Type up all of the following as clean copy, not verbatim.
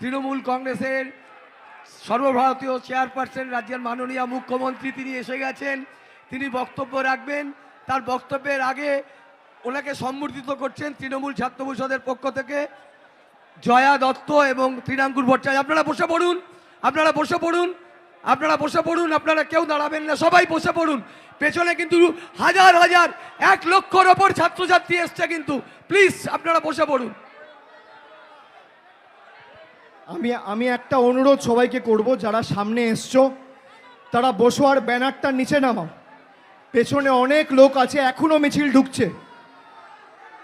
তৃণমূল কংগ্রেসের সর্বভারতীয় চেয়ারপারসন, রাজ্যের মাননীয় মুখ্যমন্ত্রী তিনি এসে গেছেন। তিনি বক্তব্য রাখবেন। তার বক্তব্যের আগে ওনাকে সম্বর্ধিত করছেন তৃণমূল ছাত্র পরিষদের পক্ষ থেকে জয়া দত্ত এবং তৃণাঙ্কুর ভট্টাচার্য। আপনারা বসে পড়ুন, আপনারা বসে পড়ুন, আপনারা বসে পড়ুন, আপনারা কেউ দাঁড়াবেন না, সবাই বসে পড়ুন। পেছনে কিন্তু হাজার হাজার 1 লক্ষর ওপর ছাত্রছাত্রী এসছে, কিন্তু প্লিজ আপনারা বসে পড়ুন। আমি একটা অনুরোধ সবাইকে করব, যারা সামনে এসছো তারা বসো আর ব্যানারটা নিচে নামাও। পেছনে অনেক লোক আছে, এখনো মিছিল ঢুকছে,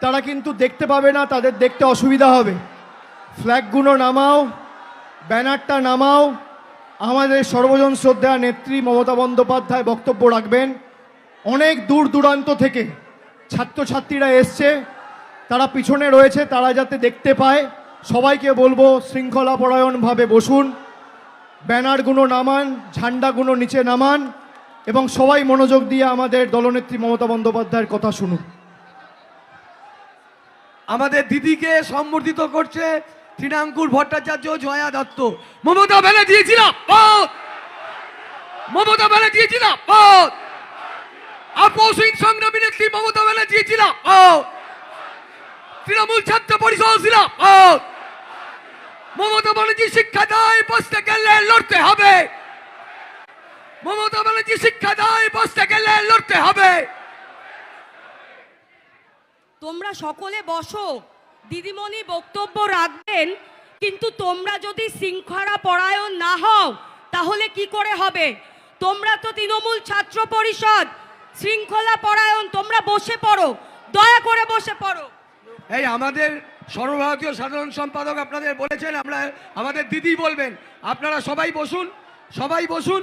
তারা কিন্তু দেখতে পাবে না, তাদের দেখতে অসুবিধা হবে। ফ্ল্যাগগুলো নামাও, ব্যানারটা নামাও। আমাদের সর্বজন শ্রদ্ধা নেত্রী মমতা বন্দ্যোপাধ্যায় বক্তব্য রাখবেন। অনেক দূর দূরান্ত থেকে ছাত্রছাত্রীরা এসছে, তারা পিছনে রয়েছে, তারা যাতে দেখতে পায়। সবাইকে বলবো শৃঙ্খলাপরায়ণভাবে বসুন, ব্যানারগুলো নামান, ঝান্ডাগুলো নিচে নামান এবং সবাই মনোযোগ দিয়ে আমাদের দলনেত্রী মমতা বন্দ্যোপাধ্যায়ের কথা শুনুন। আমাদের দিদিকে সম্বর্ধিত করছে তৃণাঙ্কুর ভট্টাচার্য, জয়া দত্ত। মমতা ব্যানার্জি জিন্দাবাদ, মমতা ব্যানার্জি জিন্দাবাদ, আপসহীন সংগ্রামী নেত্রী মমতা ব্যানার্জি জিন্দাবাদ, তৃণমূল ছাত্র পরিষদ জিন্দাবাদ। মমতা ব্যানার্জি শিক্ষা দেয়, বসতে গেলে লড়তে হবে। মমতা ব্যানার্জি শিক্ষা দেয়, বসতে গেলে লড়তে হবে। তোমরা সকলে বসো, দিদিমণি বক্তব্য রাখবেন, কিন্তু তোমরা যদি শৃঙ্খলা পরায়ণ না হও তাহলে কি করে হবে? তোমরা তো তৃণমূল ছাত্র পরিষদ, শৃঙ্খলা পরায়ণ। তোমরা বসে পড়ো, দয়া করে বসে পড়ো। এই আমাদের সর্বভারতীয় সাধারণ সম্পাদক আপনাদের বলেছেন, আমরা আমাদের দিদি বলবেন। আপনারা সবাই বসুন, সবাই বসুন।